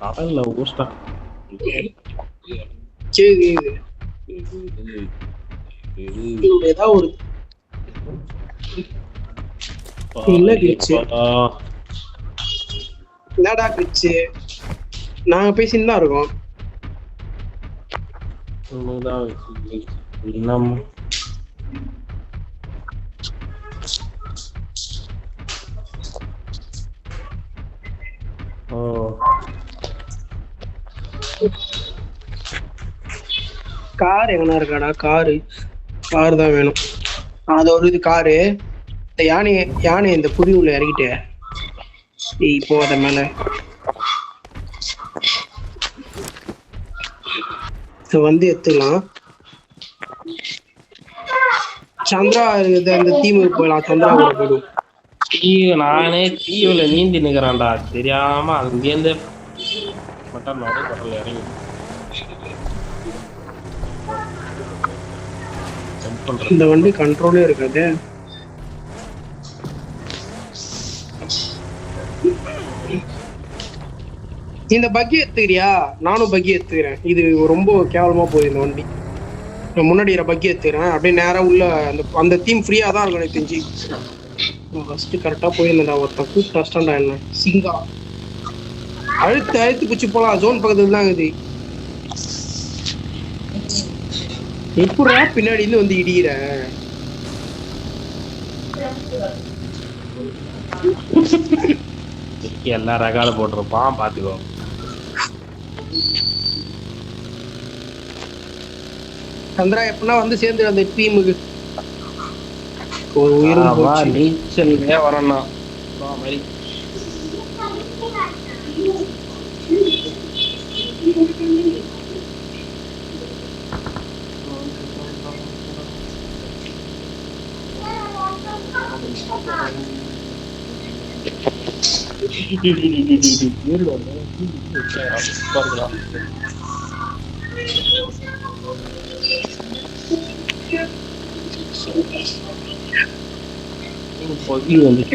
கடல்ல ஊஸ்டா கேக்குது ஏதாவது ஒரு என்ன கிழிச்சு என்னடா கிழிச்சு நாங்க பேசின்னு தான் இருக்கோம். கார் எங்கனா இருக்காடா? காரு தான் வேணும். அது ஒரு இது காரு. இந்த யானை இந்த புதி உள்ள இறக்கிட்டு இப்போ அத மேல வந்து எடுத்துக்கலாம். சந்திரா அந்த தீவுக்கு போயிடலாம். சந்திரா கூட போயிடும். நானே தீவுல நீந்தி நிக்கிறேன்டா தெரியாம அங்கேருந்து மட்டும் கடல்ல இறங்கி இந்த வண்டி கண்ட்ரோலே இருக்காது. இந்த பக்கி எடுத்துக்கிறியா? நானும் பக்கி எடுத்துக்கிறேன். இது ரொம்ப கேவலமா போகுது இந்த வண்டி. முன்னாடி பக்கி எடுத்துக்கிறேன். அப்படியே நேரா உள்ள அந்த தீம் ஃப்ரீயா தான் இருக்கும் எனக்கு தெரிஞ்சு. ஃபர்ஸ்ட் கரெக்டா போயிருந்தா ஒருத்தன் கூப்பிட்டு கஷ்டம்டா என்ன சிங்கா அழுத்து குச்சி போலாம். ஜோன் பக்கத்துல தான் இருக்குது. எப்படா பின்னாடி இருந்து வந்து இடிக்கிற? எல்லா ரகால போட்டிருப்பான் பாத்துக்கோ. சந்திரா எப்படின்னா வந்து சேர்ந்து அந்த டீமுக்கு ஒரு உயிரும் போச்சு. நீச்சல்லே வரணும் மாதிரி.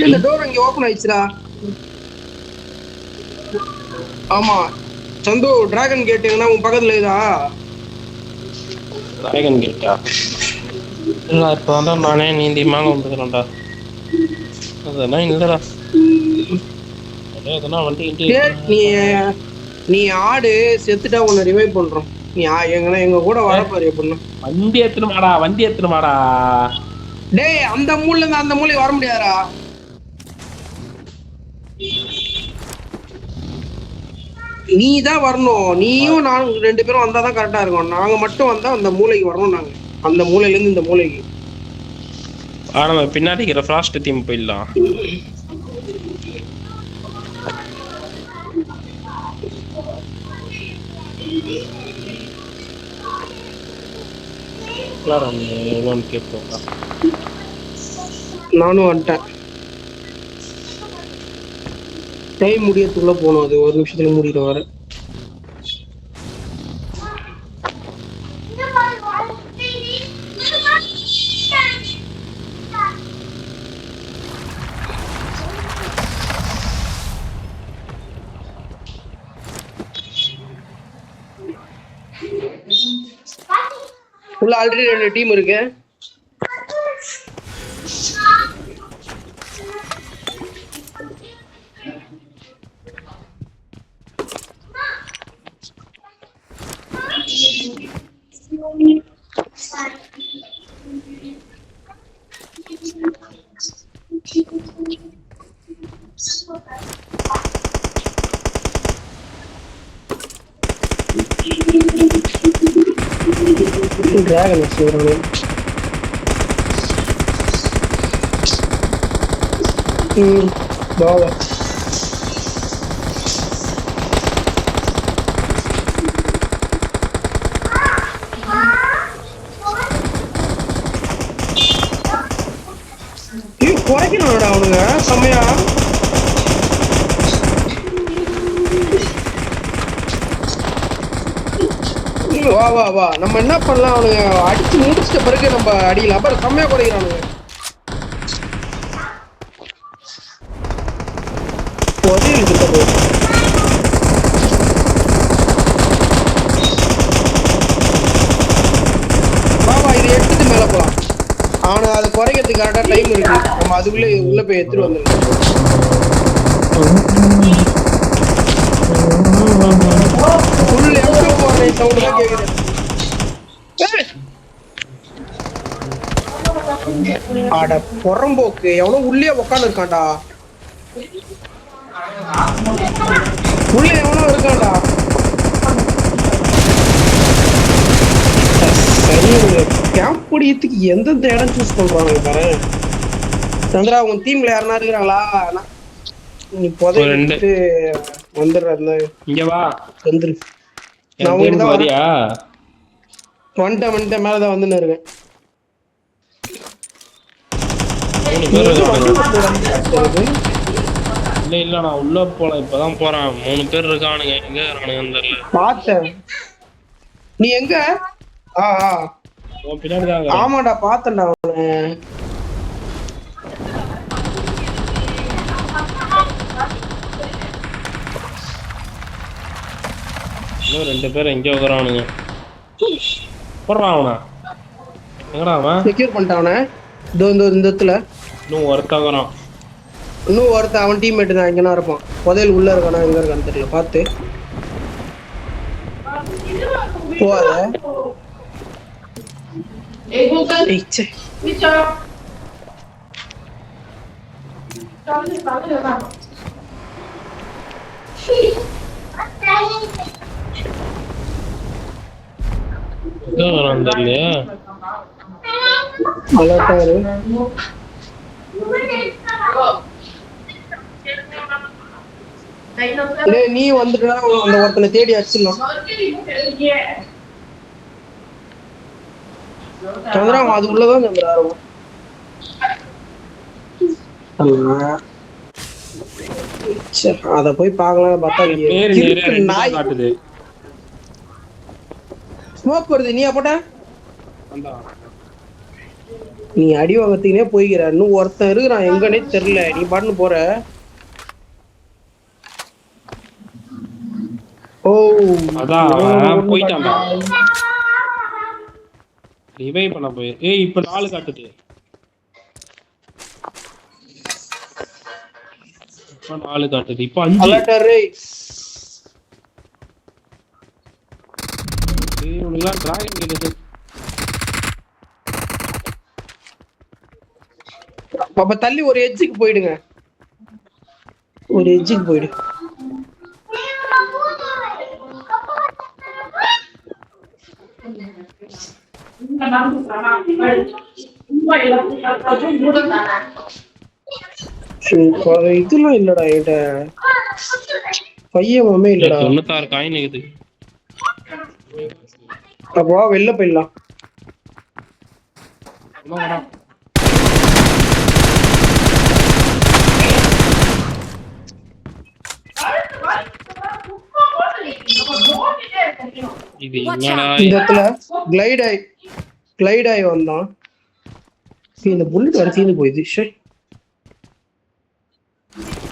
இந்த டோர் இங்க ஓபன் ஆயிடுச்சுடா. ஆமா சந்து டிராகன் கேட் எங்கனா உன் பக்கத்துல இதா? டிராகன் கேட்டா இல்ல இப்ப வந்து நானே நீந்தி மேல வந்துக்கிறேன்டா. அதெல்லாம் இல்லடா. அதெல்லாம் வண்டி நீ ஆடு செத்துட்டா உன்னை ரிவைவ் பண்றோம். நீ எங்க கூட வரப்பாரு எப்படின்னா வண்டி எடுத்துனுமாடா. டேய் அந்த மூலைல இருந்து அந்த மூலைக்கு வர முடியாதா? நீ தான் வரணும். நீயும் நானும் 2 பேரும் வந்தாதான் கரெக்டா இருக்கும். நாங்க மட்டும் வந்தா அந்த மூலைக்கு வரணும். நாங்க அந்த மூலையில இருந்து இந்த மூலைக்கு நம்ம பின்னாடி இருக்கிற ஃப்ராஸ்ட் தீம் போயிடலாம். நானும் வந்துட்டேன். டைம் முடியறதுக்குள்ள போகணும். அது 1 நிமிஷத்துல முடிக்கிற வர. உள்ள ஆல்ரெடி 2 டீம் இருக்கு. டிராகன் வச்சுக்கிறானே. பாவா குறைக்கணும்டா அவனுங்க செம்மையா. வா வா வா நம்ம என்ன பண்ணலாம்? அவனுங்க அடிச்சு முடிச்சிட்ட பிறகு நம்ம அடிக்கலாம். அப்புறம் செம்மையா குறைக்கிறானுங்க. முடியறதுக்கு கரெக்டா டைம் இருக்கு. நம்ம அதுக்குள்ள உள்ள போய் எடுத்துட்டு வந்துடலாம். ஃபுல் எம்டோ போற சவுண்ட் தான் கேக்குது. அட பொறம்போக்கு எவனோ உள்ளே உட்காந்து இருக்கான்டா. உள்ள எவனோ இருக்கான்டா. சரி கேம்ப் பிடிக்கிறதுக்கு எந்தெந்த இடம் சூஸ் பண்றாங்க பாரு. சந்திரா உன் டீம்ல யாருன்னா இருக்கிறாங்களா? நீ புதைச்சிட்டு வந்துடுற. இங்க வா வந்துரு. நான் உங்ககிட்ட தான் வரியா? வந்துட்டேன் மேலதான் வந்துன்னு இருக்கேன். இல்ல நான் உள்ள போல இப்பதான் போறேன். 3 பேர் இருக்கானுங்க. எங்க இருக்கானுங்கன்னு தெரியல. பார்த்தேன். நீ எங்க? பின்னாடிதான். ஆமாடா பார்த்தேன்டா அவனை. இன்னும் 2 பேர் எங்க உட்காரானுங்க. போடுறான் அவனை. எங்கடா அவன்? செக்யூர் பண்ணிட்டான் அவனை. இந்த இடத்துல இன்னும் ஒருத்தவரான். இன்னும் ஒருத்தன் அவன் டீம்மேட் தான். எங்கன்னா இருப்பான். புதையல் உள்ள இருக்கானா எங்க இருக்கான்னு தெரியல. பார்த்து போவாத. நீ வந்துட்டா அந்த ஒருத்தனை தேடி அடிச்சிடலாம். சந்திரா அது உள்ளதான் சந்திரா இருக்கும். அத போய் பாக்கலாம். பார்த்தா ஸ்மோக் வருது. நீயா போட்ட? நீ அடி வாங்கறதுக்குனே போய்கிற. இன்னும் ஒருத்தன் இருக்கிறான் எங்கன்னே தெரியல. நீ பாட்டுன்னு போற. ஓ அதான் போயிட்டான்டா. ரிவைவ் பண்ண போய். ஏய் இப்ப 4 காட்டுது. இப்ப 4 காட்டுது. இப்ப 5. அலர்ட். ஏய் உனக்கு டிராகன் கேக்குது. அப்ப தள்ளி ஒரு எட்ஜுக்கு போயிடுங்க. ஒரு எட்ஜுக்கு போயிடு. இதெல்லாம் இல்லடா என்கிட்ட. பையமே இல்லடா. 96 காயின் இருக்குது. அப்போ வெளில போயிடலாம். இந்த இடத்துல கிளைட் ஆகி வந்தான். இந்த புல்லட் வர தீர்ந்து போயிடுது.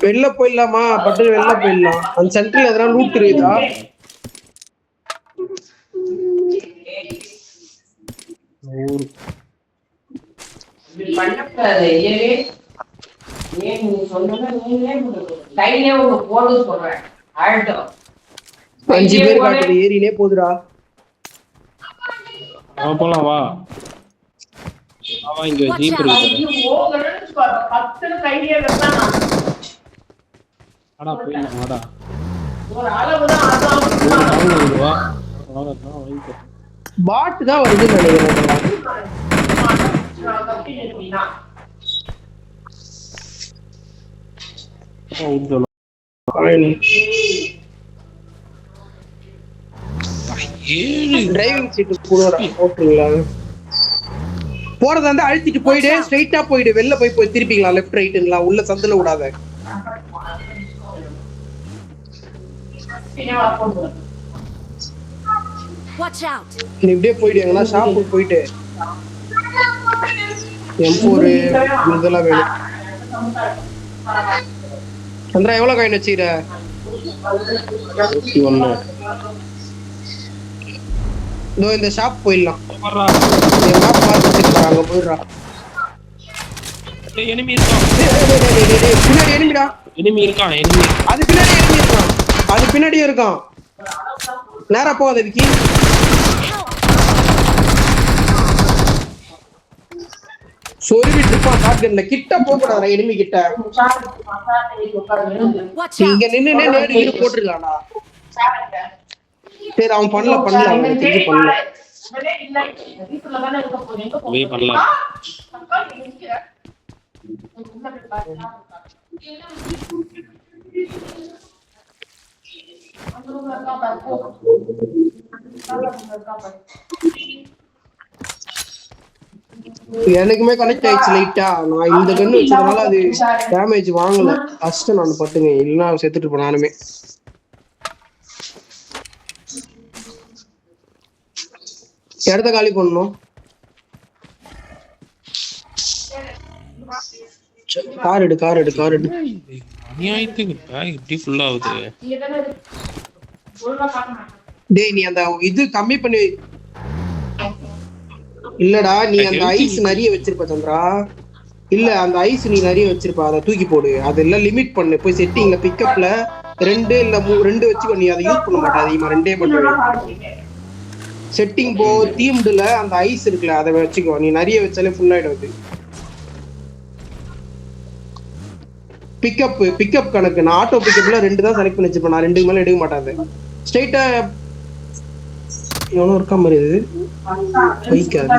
வெளில போயிடலாமா? பட்டு வெளில போயிடலாம். அந்த சென்டர்ல எதனா லூட் இருக்குதா? அஞ்சு பேர் காட்டுது. ஏரியிலே போதுடா. போலாம் வா. இங்க ஜீப் இருக்கு. அடா போயிடலாம் வாடா. பாட் தான் வருதுன்னு நினைக்கிறேன். டிரைவிங் சீட்டு போட்டுருங்களா? போறதா இருந்தா அழுத்திட்டு போயிடு. ஸ்ட்ரைட்டா போயிடு. வெளில போய் திருப்பிக்கலாம். லெஃப்ட் ரைட்டுங்களா? உள்ள சந்தில விடாத. நீ இப்படியே போயிடு. எங்கன்னா ஷாப்புக்கு போயிட்டு M4 இதெல்லாம் வேணும். சந்திரா எவ்வளவு காயின் வச்சுக்கிற? 21. இந்த ஷாப் போயிடலாம். அங்க போயிடுறா. எனிமி இருக்கான். பின்னாடி எனிமிடா. எனிமி இருக்கான். அது பின்னாடி எனிமி இருக்கான். அது பின்னாடியே இருக்கான். நேரா போகாத விக்கி. சொருவிட்டு இருப்பான் ஷாட்கன்ல. கிட்ட போக கூடாதுடா எனிமி கிட்ட. இங்க நின்னு நேடு கீழ போட்டுருக்கான்டா. சரி அவன் பண்ணல அவன் திருப்பி பண்ணல. போய் பண்ணலாம். எனக்குமே கனெக்ட் ஆயிடுச்சு லைட்டா. நான் இந்த கன்னு வச்சதுனால அது டேமேஜ் வாங்கல. கஷ்டம் நான் பட்டுங்க, இல்லைன்னா செத்துட்டு இருப்பேன் நானுமே. இடத்த காலி பண்ணணும். கார் எடு. அநியாயத்துக்கு பேக் இப்படி ஃபுல் ஆகுது. டேய் நீ அந்த இது கம்மி பண்ணி. இல்லடா நீ அந்த ஐஸ் நிறைய வச்சிருப்ப சந்திரா. இல்ல அந்த ஐஸ் நீ நிறைய வச்சிருப்ப, அதை தூக்கி போடு. அதெல்லாம் லிமிட் பண்ணு. போய் செட்டிங்ல பிக்கப்ல 2 இல்ல 2 வச்சுக்கோ. நீ அதை யூஸ் பண்ண மாட்டே அதிகமா, 2 மட்டும். செட்டிங் போ, தீம்டுல அந்த ஐஸ் இருக்குல்ல அதை வச்சுக்கோ. நீ நிறைய வச்சாலே ஃபுல் ஆயிடும். பிக்கப் கணக்கு. நான் ஆட்டோ பிக்கப்ல 2 தான் செலக்ட் பண்ணி வச்சிருப்பேன். நான் 2க்கு மேல எடுக்க மாட்டாது. ஸ்ட்ரைட்டா எவ்வளோ இருக்கா மாதிரி இது வைக்காது.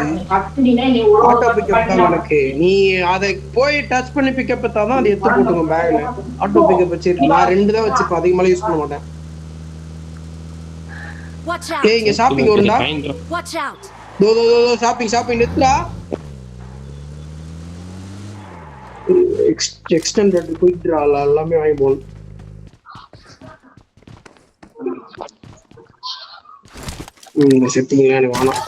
ஆட்டோ பிக்கப் தான் கணக்கு. நீ அதை போய் டச் பண்ணி பிக்கப் தான் அது எடுத்து போட்டுங்க பேக்ல. ஆட்டோ பிக்கப் வச்சிருக்கேன். நான் 2 தான் வச்சிருப்பேன், அதிக மேல யூஸ் பண்ண மாட்டேன். ஏய் இங்க ஷாப்பிங் வரும்டா. தோ ஷாப்பிங் நிறுத்துடா. எக்ஸ்டெண்டட் குயிக் டிரா எல்லாமே வாங்கி போகணும். செட்டிங் எனக்கு வேணாம்.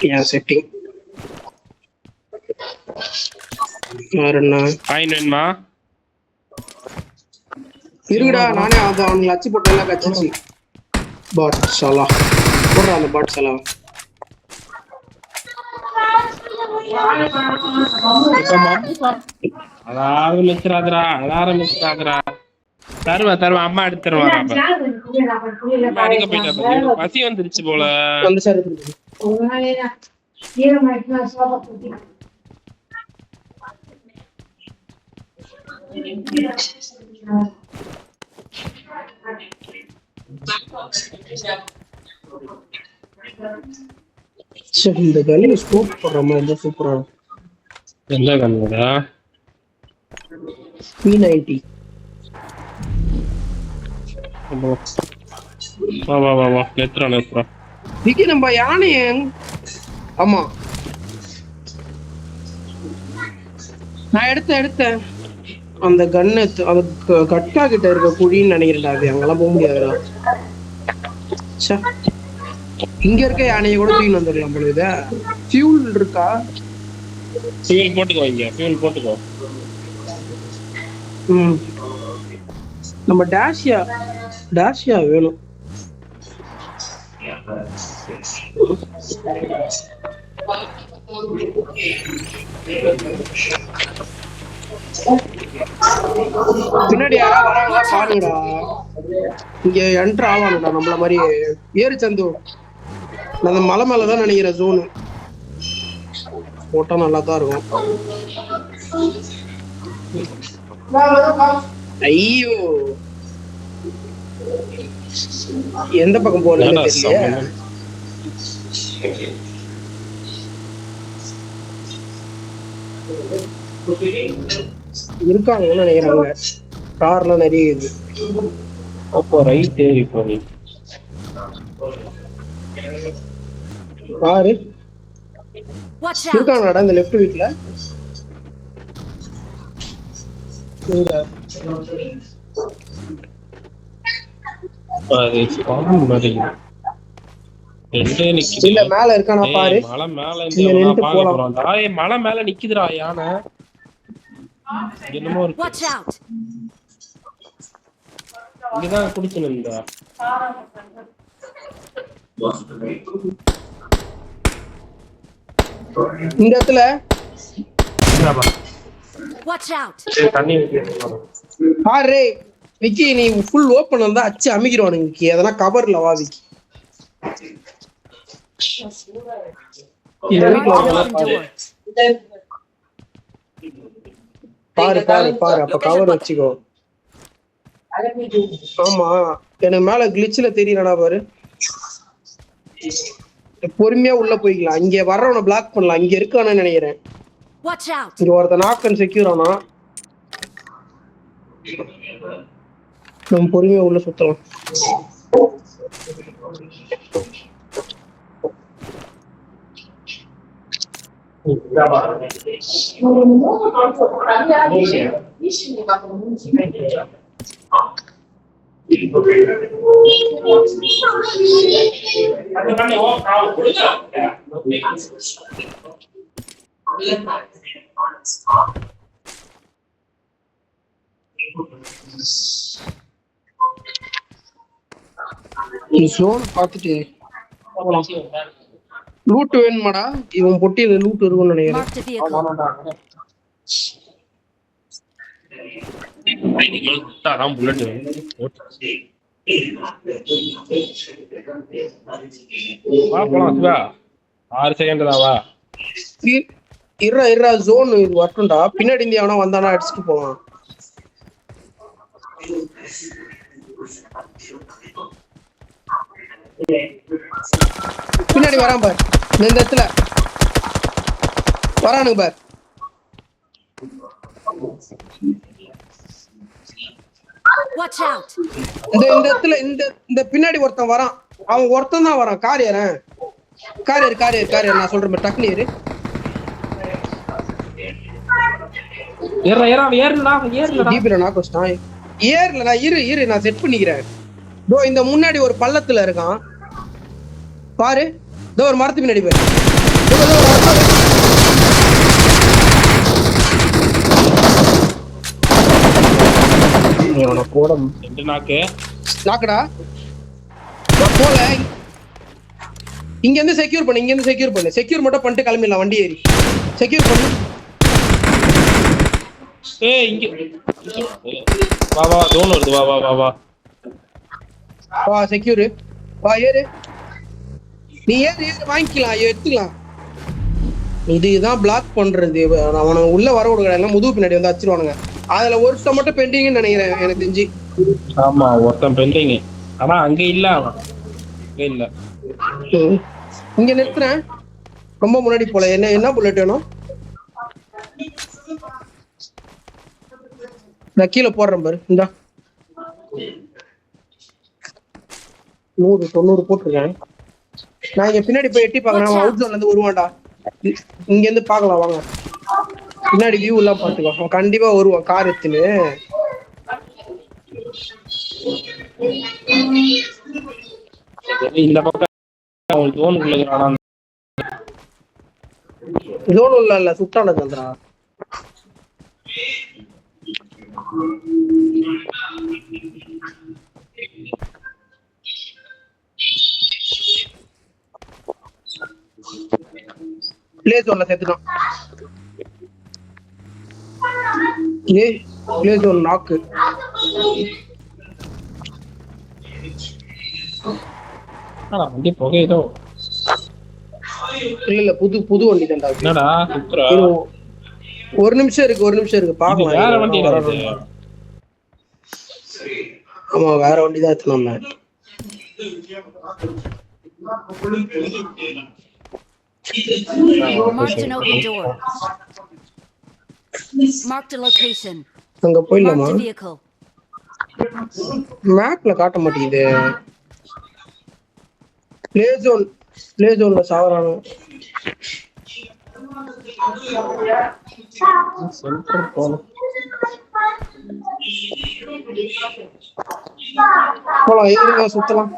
ஏன் செட்டிங் வேற என்ன காயின் வேணுமா? இருக்குடா. நானே அது அவனுக்கு அச்சு போட்டு எல்லாம் கச்சிச்சு. பாட் சலா போடுறா அந்த பாட் சலா. தருவா அம்மா எடுத்துருவாங்க. பசி வந்துருச்சு போல. இந்த கல்ல ஸ்கோப் போடுற மாதிரி சூப்பரா. எந்த கல்லுடா? P90. வா நெத்ரா. விக்கி நம்ம யானை. ஆமா நான் எடுத்தேன் அந்த கன்னு. அது கட்கா கிட்ட இருக்க குழின்னு நினைக்கிறேன்டா. அது அங்கெல்லாம் போக முடியாதுடா. இங்க இருக்க யானையை கூட தூக்கின்னு வந்துடலாம் போல. இத ஃபியூல் இருக்கா? ஃபியூல் போட்டுக்கோ. நம்ம டாஷியா வேணும். பின்னாடி யாரா வராங்களா பாருங்கடா. இங்க என்டர் ஆவானுடா நம்மள மாதிரி. ஏறு சந்து. அந்த மலை மேலதான் நினைக்கிற ஜோனு போட்டா நல்லா தான் இருக்கும். ஐயோ எந்த பக்கம் போறதுன்னு தெரியல. இருக்காங்கன்னு நினைக்கிறாங்க. கார்லாம் நிறைய இது. அப்போ ரைட் ஏறி போறீ காரு இருக்காங்கடா இந்த லெஃப்ட் வீட்ல. இல்ல மேல இருக்கானா பாரு. மலை மேல மலை மேல நிக்குதுடா யானை. என்னமோ இருக்கு. இங்கதான் குடிக்கணும்டா. இந்த இடத்துல Watch out. தண்ணி பாரு விக்கி, நீ ஃபுல் ஓப்பன் வந்தா அச்சு அமிக்கிறவானுங்க விக்கி. எதனா கவர்ல வா விக்கி. பாரு பாரு பாரு, அப்ப கவர் வச்சுக்கோ. ஆமா, எனக்கு மேல கிளிச்ல தெரியலடா பாரு. பொறுமையா உள்ள போய்க்கலாம். இங்க வர்றவனை பிளாக் பண்ணலாம். இங்க இருக்கானு நினைக்கிறேன். இங்க ஒருத்த நாக்கன் செக்யூர் ஆனா நம்ம பொறுமையா உள்ள சுத்தலாம். பாத்துட்டு லூட் வேணுமாடா? இவன் பொட்டியில லூட் இருக்கும்னு நினைக்கிறேன். இருடா ஜோன் இது வரட்டும்டா. பின்னாடி இருந்து எவனா வந்தானா அடிச்சுட்டு போவான். பின்னாடி வரான் பார், இந்த இடத்துல வரானுங்க பார். இந்த இடத்துல இந்த பின்னாடி ஒருத்தன் வரான். அவன் ஒருத்தன் தான் வரான். கார் ஏறேன், கார் ஏறு கார் ஏறு கார் ஏறு. நான் சொல்றேன் டக்குனு ஏறு. ஏறல இரு இரு, நான் செட் பண்ணிக்கிறேன். இந்த முன்னாடி ஒரு பள்ளத்துல இருக்கான் பாரு. ஒரு மரத்து பின்னாடி பாரு. இங்க இருந்து செக்யூர் பண்ணு, இங்க இருந்து செக்யூர் பண்ணு. செக்யூர் மட்டும் பண்ணிட்டு கிளம்பிடலாம். வண்டி ஏறி செக்யூர் பண்ணு. இங்க வா வா, ஜோன் வருது. வா வா வா வா வா, செக்யூர் வா, ஏறு. நீ ஏறு ஏறு, வாங்கிக்கலாம், எடுத்துக்கலாம். இதுதான் பிளாக் பண்றது. அவனை உள்ள வர விடுங்க, முதுகு பின்னாடி வந்து அடிச்சிருவானுங்க. அதுல ஒருத்தன் மட்டும் பெண்டிங்னு நினைக்கிறேன் எனக்கு தெரிஞ்சு. ஆமா, ஒருத்தன் பெண்டிங். ஆனா அங்க இல்ல, அவன் இல்ல. இங்க நிறுத்துறேன், ரொம்ப முன்னாடி போல. என்ன புல்லட் வேணும்? நான் கீழே போடுறேன் பாரு. இந்தா 100 போட்டிருக்கேன். நான் இங்க பின்னாடி போய் எட்டி பாக்குறேன். அவுட் ஜோன்ல இருந்து வருவான்டா. இங்க இருந்து பாக்கலாம் வாங்க. பின்னாடி வியூ எல்லாம் பாத்துக்கோ. அவன் கண்டிப்பா வருவான் கார் எடுத்துன்னு. இந்த பக்கம் ஜோன் இல்ல சுட்டான சந்திரா. பிளே ஜோன்ல சேர்த்துட்டான். பிளே ஜோன் நாக்கு. வண்டி புகையுதோ? இல்ல புது வண்டி தான்டா. என்னடா ஒரு நிமிஷம் இருக்கு பாக்கலாம். வேற வண்டி. ஆமா, வேற வண்டி தான் எடுத்துனாம. அங்க போயிடலாமா? மேப்ல காட்ட மாட்டேங்குது. பிளே ஜோன்ல சாவறானு. சென்டர் போலாம். ஏறுங்க சுத்தலாம்.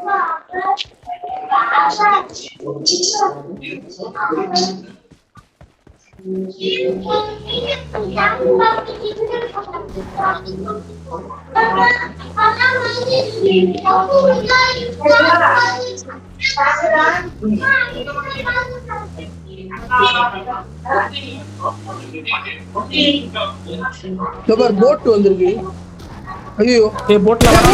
போட் வந்திருக்கு. ஐயோ போட்ல வர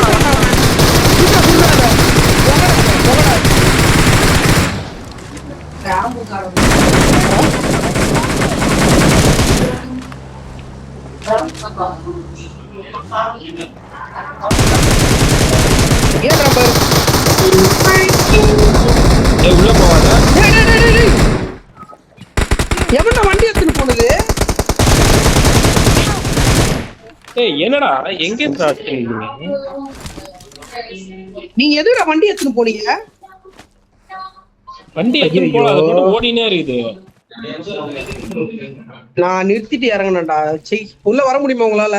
உள்ள போவாத. எவன்டா வண்டி எடுத்துட்டு போனது? என்னடா எங்க நீங்க எதுடா வண்டி எடுத்துட்டு போனீங்க? வண்டி எடுத்துட்டு போல, அது போட்டு ஓடினே இருக்குது. நான் நிறுத்திட்டு இறங்கினேன்டா. சரி உள்ள வர முடியுமா உங்களால?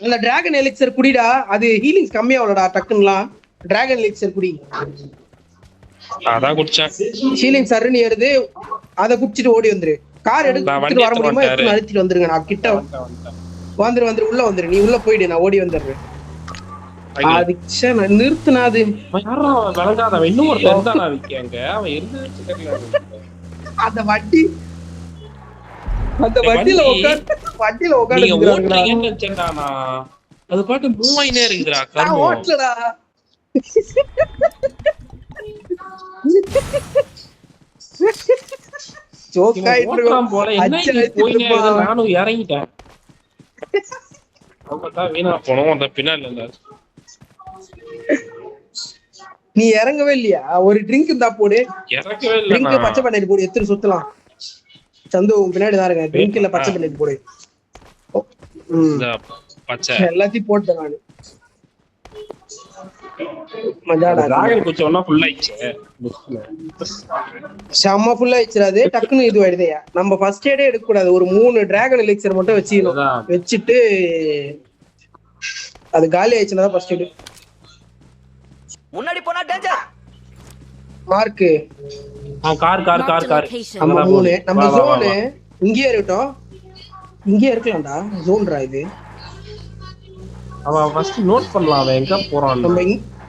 அந்த டிராகன் எலிக்சர் குடிடா, அது ஹீலிங்ஸ் கம்மியாவலடா டக்குன்னுலாம். டிராகன் எலிக்சர் குடி. அதான் குடிச்சேன். ஹீலிங்ஸ் சருன்னு ஏறுது, அதை குடிச்சிட்டு ஓடி வந்துரு. கார் எடுத்து வர முடியுமா? எடுத்து அழுத்திட்டு வந்துருங்க. நான் கிட்ட வந்துரு உள்ள வந்துரு. நீ உள்ள போயிடு, நான் ஓடி வந்துடுறேன். அதுக்கு நான் நிறுத்தினா அது விளங்காத இன்னும் ஒரு இருந்தானா விக்காங்க. அவன் இருந்து அந்த வண்டி அந்த வண்டியில உட்காந்து அது பாட்டு மூவாயினே இருக்குதுடா. ஓட்டலடா நானும் இறங்கிட்டேன். வீணா போனோம் அந்த பின்னாடி. நீ இறங்கவே இல்லையா? ஒரு ட்ரிங்க் இருந்தா போடு. இறங்கவே இல்ல. பச்சை பண்ணி போடு, எத்தனை சுத்தலாம். சந்து பின்னாடி தான் இருக்க. ட்ரிங்க் இல்ல, பச்சை பண்ணி போடு. எல்லாத்தையும் போட்டேன் நானு. செம்ம ஃபுல்லா ஆயிடுச்சு. டக்குன்னு இது ஆயிடுதையா. நம்ம ஃபர்ஸ்ட் எய்டே எடுக்க கூடாது. ஒரு 3 டிராகன் எலிக்சர் மட்டும் வச்சுக்கணும். வச்சுட்டு அது காலி ஆயிடுச்சுன்னா ஃபர்ஸ்ட் எய்டு. முன்னாடி போனா டேஞ்சர். Mark car. நம்ம 3 நம்ம ஜோன் இங்கேயே இருக்கட்டும். இங்கேயே இருக்கலாம்டா. ஜோன்ரா இது. அவன் ஃபர்ஸ்ட் நோட் பண்ணலாம். அவன் எங்க போறான்?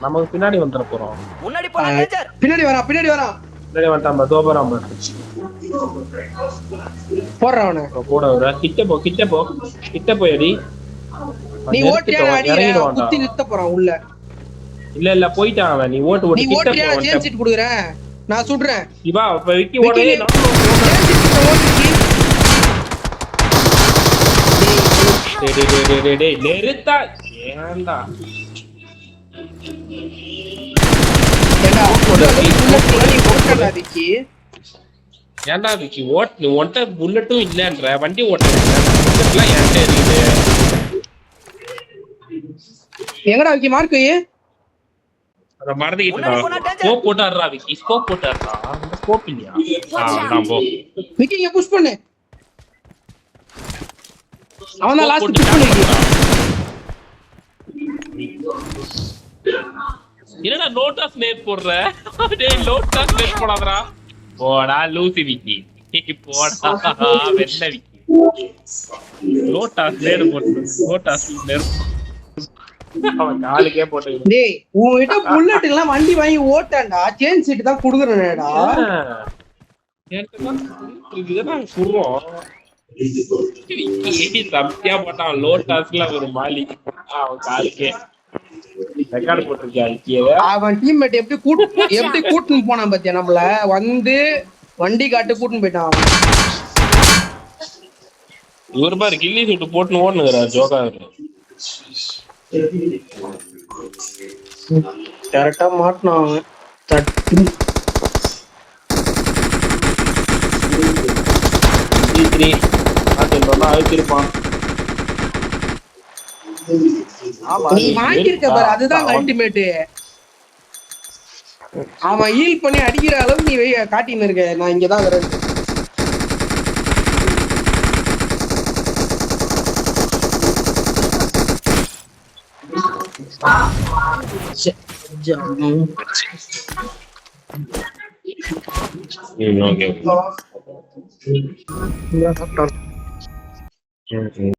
நமக்கு பின்னாடி வந்துற போறோம். முன்னாடி போனா டேஞ்சர். பின்னாடி வரா. பின்னாடி வந்துட்டான். தோபராம் போறவனே போட வர. கிட்ட போயடி. நீ ஓட்டியா அடிடா. குத்தி நிறுத்த போறான் உள்ள. இல்ல போயிட்டான் அவன். நீ ஓட்டு நீ ஓட்டியா? நான் சேஞ்ச் சீட் குடுக்குறேன். நான் சுடுறேன். இவா விக்கி ஓடே. டேய் நிறுத்தா. ஏன்டா ஏன்டா விக்கி ஓட்டு? ஒன்ட்ட புல்லட்டும் இல்லன்ற வண்டி ஓட்டுறேன். என்கிட்ட இருக்குது. எங்கடா விக்கி மார்க்? அத மறந்துக்கிட்டா. ஸ்கோப் போட்டாறா விக்கி. ஸ்கோப் போட்டாறா. ஸ்கோப் இல்லையா? நான் போ. விக்கி இங்க புஷ் பண்ணு. அவன் தான் லாஸ்ட் புஷ் பண்ணு. என்னடா நோட் ஆஃப் நேட் போடுற? டேய் நோட் ஆஃப் நேட் போடாதடா. போடா லூசி விக்கி. போடா வெண்ண விக்கி. நோட் ஆஃப் நேட் போடு. நோட் ஆஃப் நேட் அவன் காலுக்கே போட்டு. டேய் உன்கிட்ட புல்லட் எல்லாம் வண்டி வாங்கி ஓட்டான்டா. சேஞ்ச் சீட் தான் குடுக்குறேன்டா. இதுதான் குறோம். சப்தியா போட்டான். லோட்டாஸ்ல ஒரு மாலி அவன் காலுக்கே ரெக்கார்ட் போட்டிருக்கான். அவன் டீம்மேட் எப்படி கூட்டுன்னு போனான் பாத்தியா? நம்மள வந்து வண்டி காட்டு கூட்டுன்னு போயிட்டான். இவரு பாரு கில்லி சுட்டு போட்டுன்னு ஓடுனுங்கிறார் ஜோகா. கரெக்டா மாட்டினான் அவன். அழுத்திருப்பான். நீ வாங்கிருக்க பாரு, அதுதான் அல்டிமேட். அவன் ஹீல் பண்ணி அடிக்கிற அளவுக்கு நீ காட்டின்னு இருக்க. நான் இங்கதான் வரேன். Okay.